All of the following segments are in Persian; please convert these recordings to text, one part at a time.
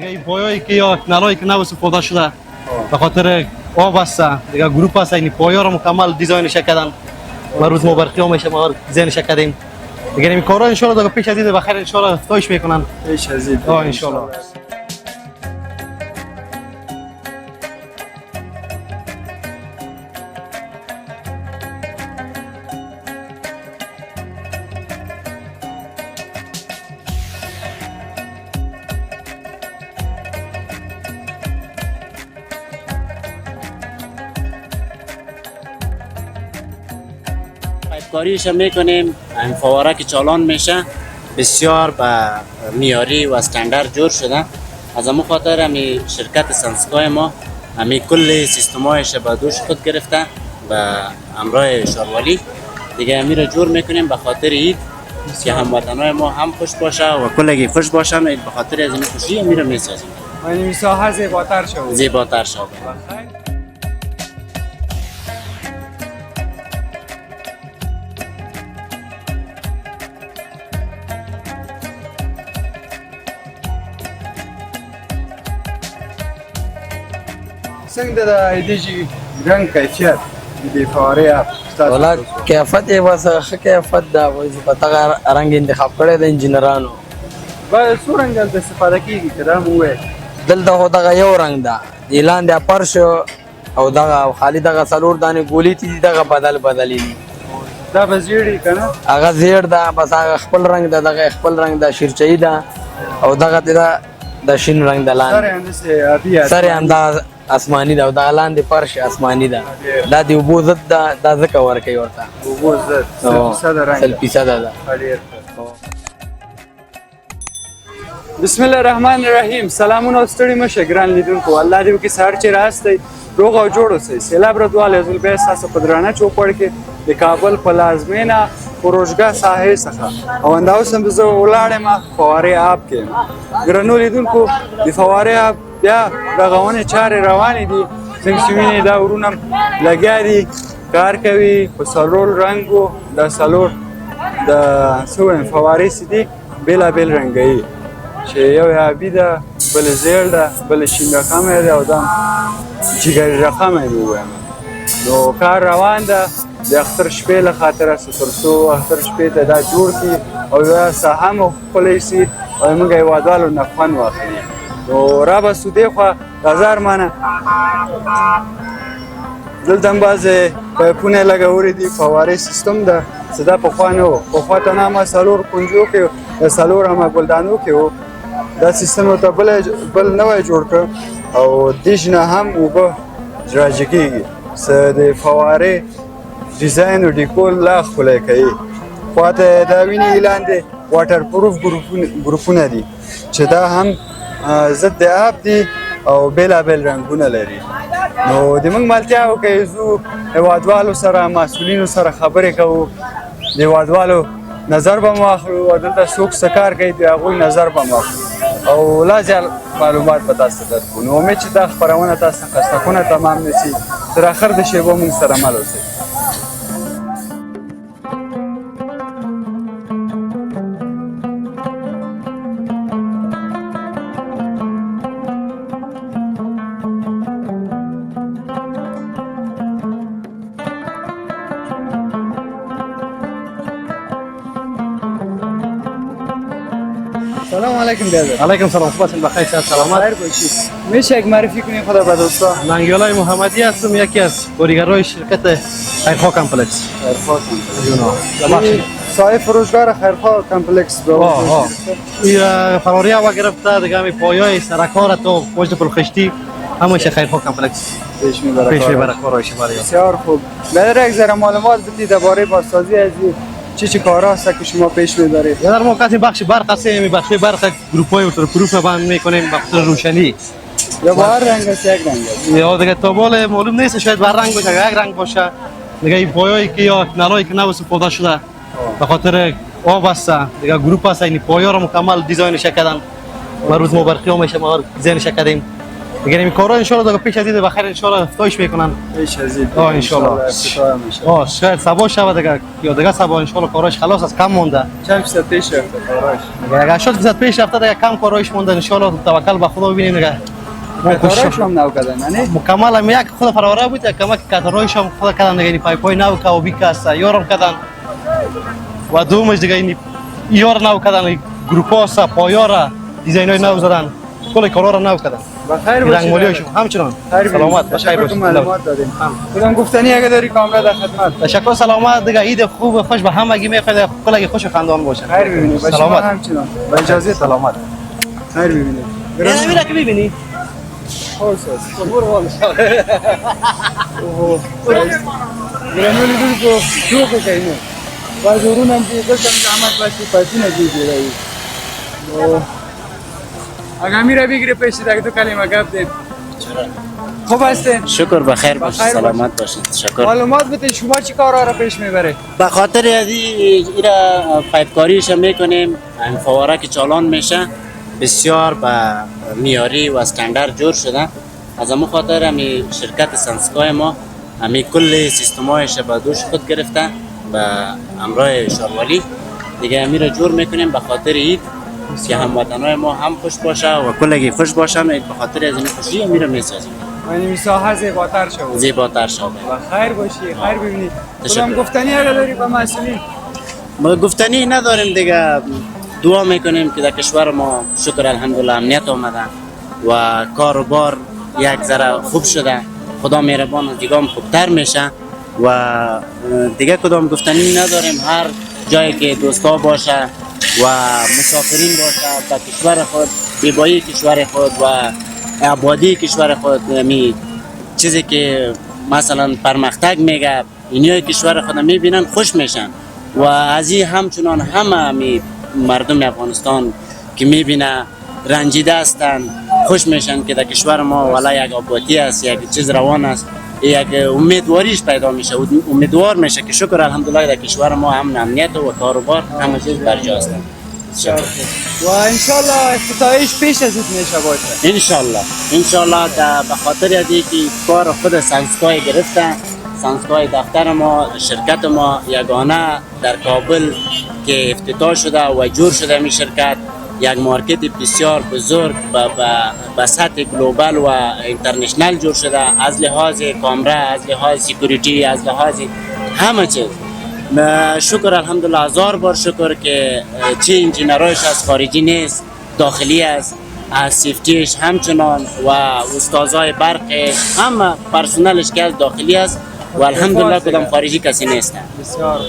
دیگه این پایایی که یا نالایی که نو استفاده شده به خاطر آب است دیگه گروپ است این پایا رو مکمل دیزاینش کردن و روز ما برقی میشه ما دیزاینش کردیم دیگه این کارا ان شاء الله پیش از این بخیر ان شاء الله افتتاحش میکنن پیش از این ان شاء الله. کاریش میکنیم این فواره که چالان میشه بسیار به میاری و استاندارد جور شده از همون خاطر همی شرکت سنسکای ما همی کل سیستمایش به دوش خود گرفته و همراه شاروالی دیگه همی رو جور میکنیم به خاطر اید که هموطنای ما هم خوش باشه و کلگی خوش باشن به خاطر از این خوشی همی رو میسازیم و این ساحه زیباتر شد زیباتر شده. څنګه د ایدیجی رنگ کیفیت د فوارې ولا کیفیت یې بس ښه کیفیت دا په دغه رنګ انتخاب کړی د انجینرانو به څو رنګ دلته استفاده کیږي که دا مو وویل دلته خو دغه یو رنګ ده د لاندې فرش او دغه خالي دغه څلور دانې ګولې دي دغه بدلې دي دا به زیړي که نه هغه زیړ ده بس هغه خپل رنګ ده دغه خپل رنګ ده شیرچهي ده او دغه د شین رنګ ده سر لاندې یې همداسې ابي سر یې همدا آسماني ده او دغه لاندې فرش آسماني ده دا د اوبو ضد ده دا ځکه ورکوي ورته اوبو ضد سل فیصده رنګ سل فیصده ده ډېر بسم الله الرحمن الرحیم سلامونه ستړي مشه ګران لیدونکو الله دې وکړي سهار چې راستئ روغ او جوړ اوسئ سیلاب ردوال یو ځل بیا ستاسو په درانه چوپړ کې د کابل په لازمینه پروژګاه ساحې څخه او همدا اوس هم زه ولاړ یم فوارې آب کې ګرانو لیدونکو د فوارې آب بیا رغونې چارې روانې دي څنګه چې وینئ دا ورونه لګیا دي کار کوي په څلور رنګو دا څلور د څه وایم فوارې چې دي بېلابېل رنګوي چې یو یې ابي ده بل زیړ ده بل شین رقمه ده او دا جګري رقمه یې ووایم نو کار روان ده د اختر شپې له خاطره تر څو اختر شپې ته دا جوړ کړي او دا ساحه مو ښکلی سي او موږ هېوادوالو نه خوند واخلي نو رابسو دې خوا هزار منه دلته هم بعضې پایپونه لګولي دي فوارې سیستم ده چې دا پخوا نه و پخوا ته نه همه څلور کونجو کې د څلور همه ګلدانو کې و دا سیستم ورته بل نوی جوړ کړ او دیش نه هم اوبه راجع کېږي څه د فوارې ډیزاین او ډیکور لا ښکلی کوي خواته دا ویني لاندې واټر پروف ګروپونه دي چې دا هم ضد د آب دي او بېلابېل رنګونه لري نو د موږ مالتیا وکړئ ځو هېوادوالو سره مسؤلینو سره خبرې کوو د هېوادوالو نظر به مو اخلو او دلته څوک څه کار کوي د هغوی نظر به مو اخلو او لا زیات معلومات به تاسو ته درکړو نو امید چې دا خپرونه تاسو خسته کونه تمام نه شي تر اخر د شیبو موږ سره مل اوسئ سلام علیکم بیادر علیکم سلام خوب هستین بخیر صحت سلامت خیر باشید میشه یک معرفی کنید خدا به دوستان ننگیالای محمدی هستم یکی از کارگرای شرکت خیرخواه کمپلکس صاحب فروشگاه خیرخواه کمپلکس به این فراری هوا گرفته دیگه همین پایای سرکار تا پشت پلخشتی همش خیرخواه کمپلکس پیش میبره کارایش برای بسیار خوب بیادر یک ذره معلومات بدید درباره بازسازی از چه کارا هست که شما پیش میبرید یا در موقع بخش برق هستیم بخش برق گروپ‌های واترپروف بند میکنیم بخش روشنی یا با هر رنگ است یک رنگ است یا دیگه تابال معلوم نیست شاید بر رنگ باشه یک رنگ باشه دیگه این پایایی که یا نالایی که نو استفاده شده به خاطر آب است دیگه گروپ است این پایا رو مکمل دیزاینش کردن و روز ما برقی میشه ما دیزاینش کردیم دیگه این کارا ان شاء الله پیش از این بخیر ان شاء الله افتتاحش میکنن پیش از این ان شاء الله افتتاح میشه. شاید صبح شب دیگه یا دیگه صبح ان شاء الله کاراش خلاص از کم مونده چند فیصد پیش رفته کاراش؟ اگر 80% پیش رفته دیگه کم کاراش مونده ان شاء الله توکل به خدا ببینیم دیگه کاراش هم نو کردن یعنی مکمل هم یک خود فراره بود یک کمک کاترویش هم خود کردن دیگه پای پای نو کا و بیکاستا یارم کردن و دومش دیگه این یار نو کردن گروپاسا پایارا دیزاینای نو زدن کل کارا را نو کردن بخیر باشید. رنگمالیاشون همچنان سلامت بخیر تشکر که باشید معلومات دادین. کدام گفتنی اگه داری کاملا در خدمت. تشکر سلامت دیگه عید خوب خوش به همگی میخواد کلگی خوش و خندان باشه خیر ببینید با شما سلامت همچنان با اجازه سلامت خیر ببینید یه نمیره که ببینی خوشست اوه گرانولی دل کو شوق کینه و زورون هم دیگه کم زحمت باشی پاتی نگیری رایی اگه میره بگیره پیش دیگه تو کلمه گپ دید خوب هستین شکر بخیر باشید بخیر سلامت باشید تشکر معلومات بده شما چی کارا را پیش میبره به خاطر ازی ایرا پیپکاریش میکنیم این فواره که چالان میشه بسیار به میاری و استاندارد جور شده از همون خاطر همی شرکت سنسکای ما همی کل سیستمایش به دوش خود گرفته به همراه شاروالی دیگه همی را جور میکنیم به خاطر اید که هموطنای ما هم خوش باشه و کلگی خوش باشن و به خاطر از این خوشی همی را میسازیم یعنی مساحه زیباتر شد زیباتر شده و خیر باشی خیر ببینید تشکر. کدام گفتنی اگه داری با مسئولین ما گفتنی نداریم دیگه دعا میکنیم که در کشور ما شکر الحمدلله امنیت آمده و کار و بار یک ذره خوب شده خدا مهربان و دیگه هم خوبتر میشه و دیگه کدام گفتنی نداریم هر جایی که دوستا باشه و مسافرین باشه به کشور خود زیبایی کشور خود و آبادی کشور خود می چیزی که مثلا پرمختگ میگه اینای کشور خود میبینن خوش میشن و از این همچنان همه مردم افغانستان که میبینه رنجیده هستند خوش میشن که در کشور ما والا یک آبادی است یک چیز روان است یک امیدواریش پیدا میشه امیدوار میشه که شکر الحمدلله در کشور ما هم امنیت و کاروبار همه چیز برجاست و انشالله افتتاحیش پیش از این میشه باشه انشالله به خاطر از اینکه کار خود سنسکای گرفته سنسکای دفتر ما شرکت ما یگانه در کابل که افتتاح شده و جور شده می شرکت یک مارکت بسیار بزرگ به سطح گلوبال و اینترنشنال جور شده از لحاظ کامرا از لحاظ سیکوریتی از لحاظ همه چیز شکر الحمدلله هزار بار شکر که چه انجینرایش از خارجی نیست داخلی است از سیفتیش همچنان و استادای برق همه پرسنلش که از داخلی است و الحمدلله کدام خارجی کسی نیست بسیار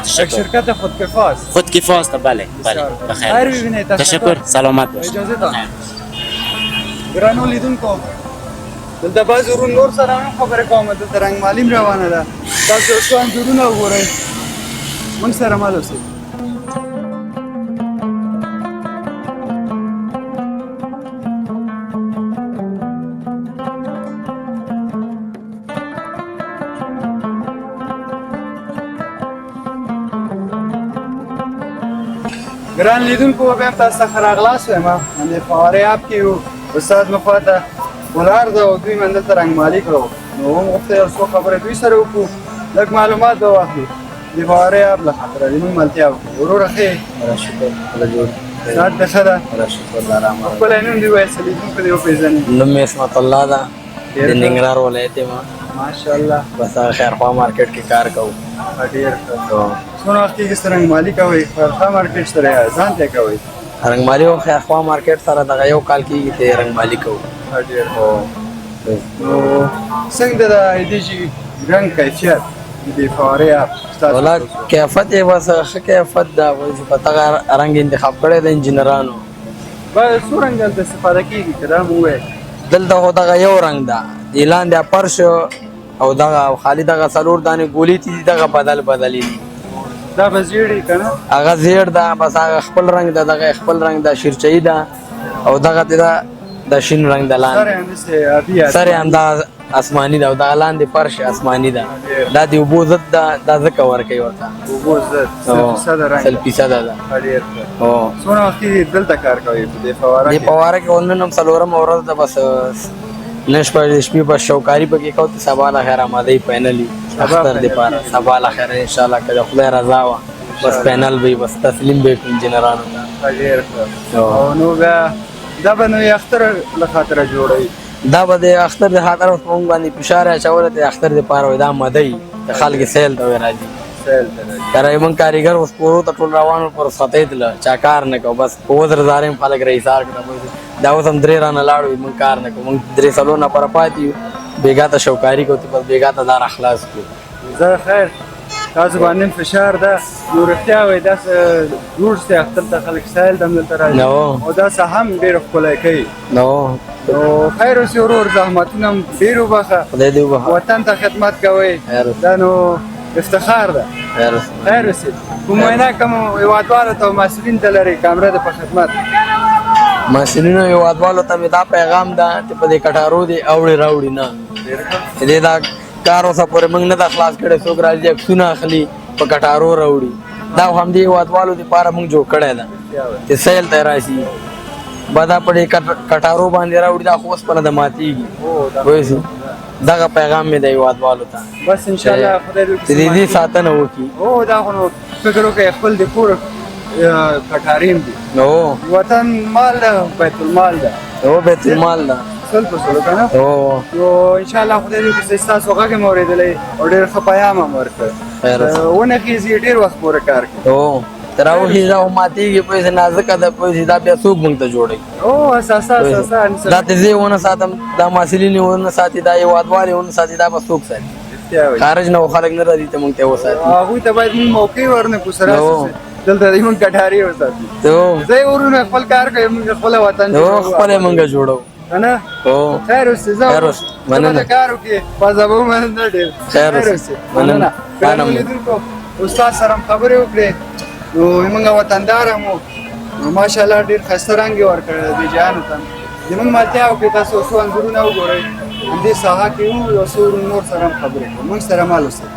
تشکر. یک شرکت خودکفاست خودکفاست بله بسیار. بخیر خیر ببینید. تشکر سلامت باشید اجازه دار ګرانو لیدونکو دلته بعض ورون نور سره هم خبره کوم دلته رنګ مالیم روانه ده تاسو اوس انځورونه وګورئ موږ سره مل اوسئ ګران لیدونکو بیا هم تاسو څخه راغلاست وایم د فوارې اپ کې یو استاد مو خواته ولاړ ده او دوی من دلته رنګمالي کړو نو هم غوښته یو څو خبرې دوی سره وکړو لږ معلومات به واخلو د فوارې اپ له خاطره د موږ ملتیا وکړو وروره ښه صحت دې ښه ده خپل نوم دې ووایه چې لیدونکو دې وپېژني نوم مې اسمت الله ده د ننګرهار ولایت یم ماشاءالله بس هغه خیرخوا مارکیټ کې کار کوو ډېر ښه څومره وخت کېږي چې رنګمالي کوئ خیرخوا مارکیټ سره ځان ته کوئ رنګمالي او خیرخوا مارکیټ سره دغه یو کال کېږي چې رنګمالي کوو ډېر نو څنګه د دې چې رنګ کیفیت د فوارې اپ ستاسو ولا کیفیت یې بس ښه کیفیت ده چې په دغه رنګ انتخاب کړی د انجینرانو باید څو رنګ دلته استفاده کېږي که دا مو ووایه دلته خو دغه یو رنګ ده د لاندې فرش او دغه خالي دغه څلور دانې ګولې دي دغه بدل دي دا به زیړي که نه هغه زیړ ده بس هغه خپل رنګ ده دغه خپل رنګ ده شیرچهي ده او دغه ده د شین رنګ د سر لاندې یې همداسې آبي سر یې همدا آسماني ده او دغه لاندې فرش آسماني ده دا د اوبو ضد ده دا ځکه ورکوي ورته اوبو ضد سل فیصده رنګ سل فیصده ده ډېر ښه او څومره وخت کېږي دلته کار کوئ په دې فواره دې کې فواره کې نن هم څلورمه ورځ ده بس نش پر شپې په شوکاری پکې کوته سبا لا خیر آماده پینلی اختر دی پاره سبا لا خیر ان شاء الله کله خدای رضا وا بس پینل به بس تسلیم به انجینرانو ډیر ښه. او نو بیا دا به نو اختر له خاطره جوړوي. دا به د اختر د خاطر په مونږ باندې فشار اچول ته اختر د پاره دا مدای د خلک سیل ته راځي سیل ته راځي. کرای مونږ کاریګر اوس پورو ته ټول روانو پر ساتید ل چا کار نه کو بس په وزر زارم خلک رئیسار کړه دا اوس هم درې رانه لاړو مونږ کار نه کو مونږ درې سالو نه پر پاتې بیګا ته شوکاری کوته په بیګا ته دار اخلاص کو. زه خیر تاسو باندې فشار ده نو رښتیا وایي دا جوړ سي اختر ته خلک سیل دم دلته راځي او دا څه هم ډېر ښکلی کوي. نو نو خیر اوسې ورور زحمتونه هم ډېر وبخه خدای دې وبخښه وطن ته خدمت کوئ دا نو افتخار ده. خیر اوسې کوم وینا کوم هېوادوالو ته او مسؤلین ته لري کامره ده په خدمت مسؤلینو هېوادوالو ته مې دا پیغام ده چې په دې کټارو دې اوړې راوړي نه دې دا کار اوسه پورې موږ نه دا خلاص کړی څوک راځي عکسونه اخلي په کټارو راوړي دا همدې هېوادوالو دپاره موږ جوړ کړی ده چې سیل ته راشي بدا په دې کټارو باندې راوړي دا خو اوسپنه د ماتېږي پوه شو دغه پیغام مې د هېوادوالو ته بس انشاءالله خدای چې د دې ساتنه وکړي. او دا خو نو فکر وکړئ خپل د کور کټارین دي نو وطن مال ده بیت المال ده او بیت المال ده سل په سلو که نه نو انشاءالله خدای دې وکړي چې ستاسو غږ مې اورېدلی او ډېر ښه پیام هم ورکړ ونه خېزي ډېر وخت پورې کار کوي تر هغه هیله او ماتېږي پوه شې نازکه ده پوه شې دا بیا څوک موږ ته جوړوي او اساسا دا ته زه ونه ساتم دا محصلین ونه ساتي دا هېوادوال ونه ساتي دا به څوک ساتي خارج نه خلک نه راځي ته موږ ته وساتي هغوی ته باید موږ موقع ورنکړو سره دلته دې موږ کټاري وساتي زه ورونه خپل کار کوي موږ خپل وطن خپل موږ جوړو نه خیر اوسې زه مننه کار وکړې پازابو مننه ډېر خیر اوسې مننه لیدونکو استاد سره خبرې وکړې نو موږ وطندار هم نو ماشاءالله ډېر ښایسته رنګ یې ورکړی دی جهانو ته زموږ ملتیا وکړې تاسو څو انځورونه وګورئ همدې ساحه کې وو یو څو نور سره هم خبرې کړو موږ سره مال اوسئ.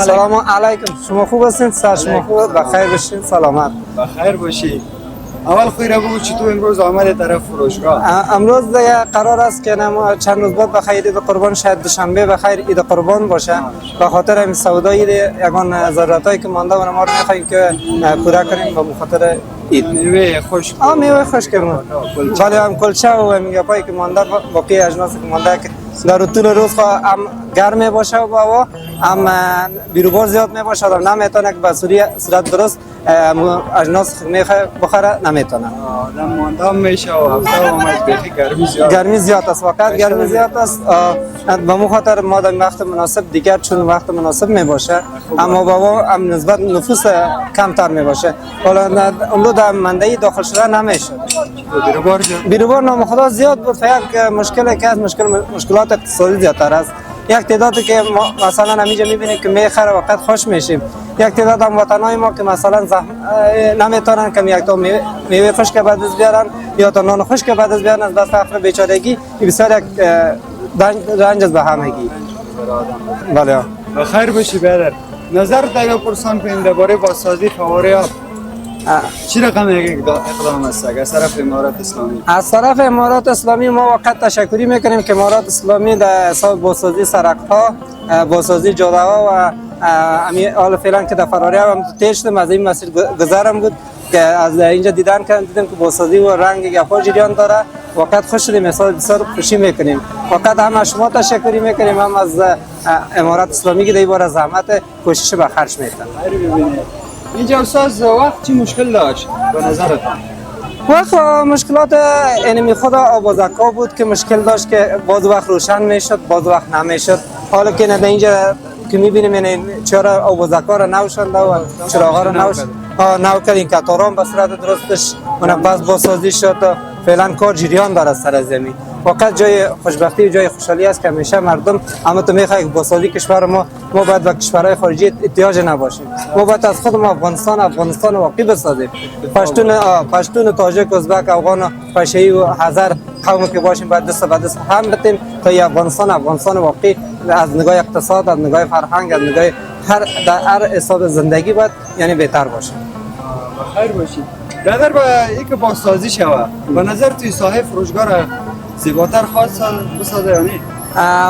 سلام علیکم. شما خوب هستین؟ سر شما خوب؟ بخیر باشین؟ سلامت. بخیر باشی. اول خیره بگو چطور امروز آمده طرف فروشگاه؟ امروز دیگه قرار است که ما چند روز بعد بخیر عید قربان شاید دوشنبه بخیر عید قربان باشه. به خاطر این سودای یگان ضرورتایی که مانده و ما رو می‌خوایم که پورا کنیم به خاطر عید. میوه خوش. میوه خوش کنیم. ولی هم کلچه و میگپایی که مانده باقی اجناس که مانده که در طول روز هم گرم باشه و هم بیروبار زیاد میباشه آدم نمیتونه که به صورت درست اجناس بخوره نمیتونه آدم ماندام میشه و هفته و مجبوری گرمی زیاد است وقت گرمی زیاد است به مو خاطر ما در وقت مناسب دیگر چون وقت مناسب میباشه اما بابا هم نسبت نفوس کمتر میباشه حالا امروز در مندهی داخل شده نمیشه بیروبار نام خدا زیاد بود یک مشکلی که از مشکلات اقتصادی زیادتر است یک تعدادی که مثلا همینجا میبینیم که میخره وقت خوش میشیم یک تعداد هم وطنای ما که مثلا نمیتونن که یک تا میوه خشک بعد از بیارن یا تا نان خشک بعد از بیارن از دست فقر بیچارگی بسیار یک رنج از به همگی. بله بخیر باشی برادر. نظر دیگه پرسان کنیم درباره بازسازی فواره آب چی رقم اقدام است از طرف امارات اسلامی؟ از طرف امارات اسلامی ما وقت تشکری میکنیم که امارات اسلامی در حساب بازسازی سرک‌ها، بازسازی جاده‌ها و حالا فعلا که در فراری هم تیر شدیم از این مسیر گذرم بود که از اینجا دیدن کردیم که بازسازی و رنگ گفا جریان داره وقت خوش شدیم مثال بسیار خوشی میکنیم وقت هم از شما تشکری میکنیم هم از امارات اسلامی که در این باره زحمت کوشش به خرج میتن. اینجا استاد وقت چی مشکل داشت به نظرتان؟ وقت مشکلات اینمی خود آبازکا بود که مشکل داشت که بعض وقت روشن میشد بعض وقت نمیشد حالا که نه اینجا که میبینیم این چرا آبازکا را نوشنده و چراغا را نو کردیم قطاران به صورت درستش اون بس بازسازی شد فعلا کار جریان داره سر زمین واقعا جای خوشبختی و جای خوشحالی است که همیشه مردم اما تو میخوای با سازی کشور ما باید با کشورهای خارجی احتیاج نباشیم. ما باید از خودم افغانستان واقعی بسازیم. پشتون، تاجک، ازبک، افغان، پشه‌ای و هزار قوم که باشیم باید دست به دست هم بتیم تا افغانستان واقعی از نگاه اقتصاد، از نگاه فرهنگ، از نگاه هر حساب زندگی باید یعنی بهتر باشه. خیر باشید. برادر با اینکه بازسازی شوه به نظر توی ساحه فروشگاه زیباتر خاص بسازه یا نه؟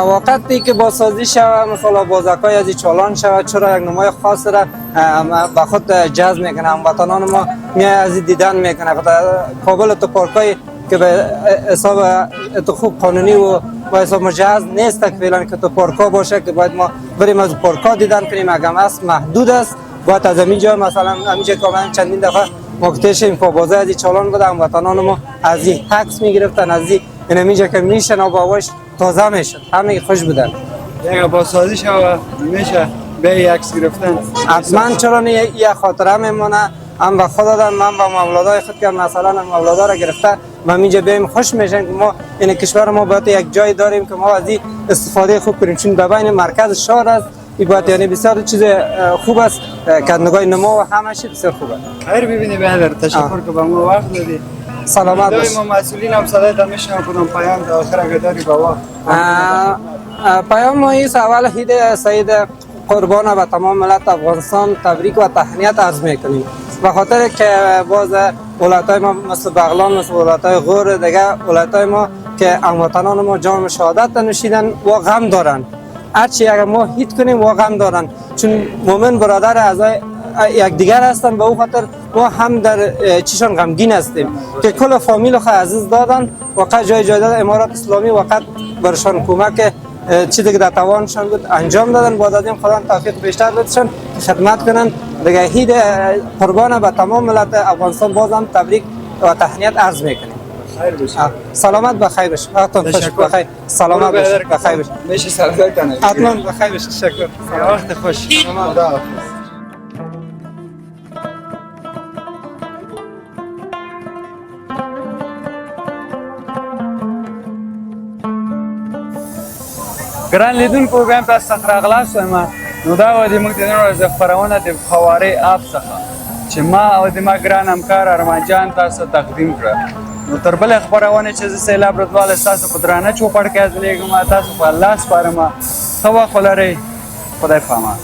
وقتی که بازسازی شوه مثلا بازکای از چالان شوه چرا یک نمای خاص را با خود جذب میکنه. هموطنان ما میای از دیدن میکنه. کابل تو پارکای که به حساب تو خوب قانونی و با حساب مجاز نیست که فعلا که تو پارکا باشه که باید ما بریم از پارکا دیدن کنیم. اگه است محدود است باید از همینجا مثلا همینجا کاملا چندین دفعه مقتش این پابازه از چالان بوده هموطنان ما از این حکس میگرفتن از این اینجا که میشن و باواش تازه میشن همه خوش بودن. یک بازسازی شوه میشه به عکس گرفتن حتما چرا نه یک خاطره میمونه. هم به خود دادم من با مولادای خود که مثلا مولادا را گرفته ما اینجا بیایم خوش میشن که ما این کشور ما باید یک جای داریم که ما از این استفاده خوب کنیم چون به بین مرکز شهر است. این باید یعنی بسیار چیز خوب است که نگاه نما و همه چی بسیار خوبه. خیر ببینی بهدر تشکر که به ما وقت دادی. سلامت باش. ما مسئولین هم صدایت میشنم کدام پیام تا آخر اگه داری با پیام ما ایست اول عید سعید قربان به تمام ملت افغانستان تبریک و تهنیت عرض میکنیم به خاطر که باز ولایت‌های ما مثل بغلان مثل ولایت‌های غور دیگه ولایت‌های ما که هموطنان ما جام شهادت نوشیدن و غم دارن. هرچی اگر ما هیت کنیم و غم دارن چون مومن برادر اعضای یک دیگر هستن به او خاطر ما هم در چیشان غمگین هستیم که کل فامیل خو عزیز دادن وقت جای داد امارات اسلامی وقت برشان کمک چیزی که در توانشان بود انجام دادن با دادیم خدا توفیق بیشتر بدشن خدمت کنن دیگه عید قربان به تمام ملت افغانستان بازم تبریک و تهنیت عرض میکنیم. خیر باشید. سلامت بخیر باش. حتما خوش بخیر. سلامت باش. بخیر باش. میشه سلامت کنه. حتما بخیر باش. تشکر. وقت خوش. خدا حافظ. ګران لیدونکو بیا هم تاسو څخه راغلاست وایم نو دا وه د موږ د نن ورځې خپرونه د فوارې اپ څخه چې ما او د ما ګران همکار ارمان جان تاسو تقدیم کړه نو تر بلې خپرونې چې زه سیلاب رضوال ستاسو په درانه چوپړ کې حاضرېږم تاسو په الله سپارم ښه وخت ولرئ خدای پامان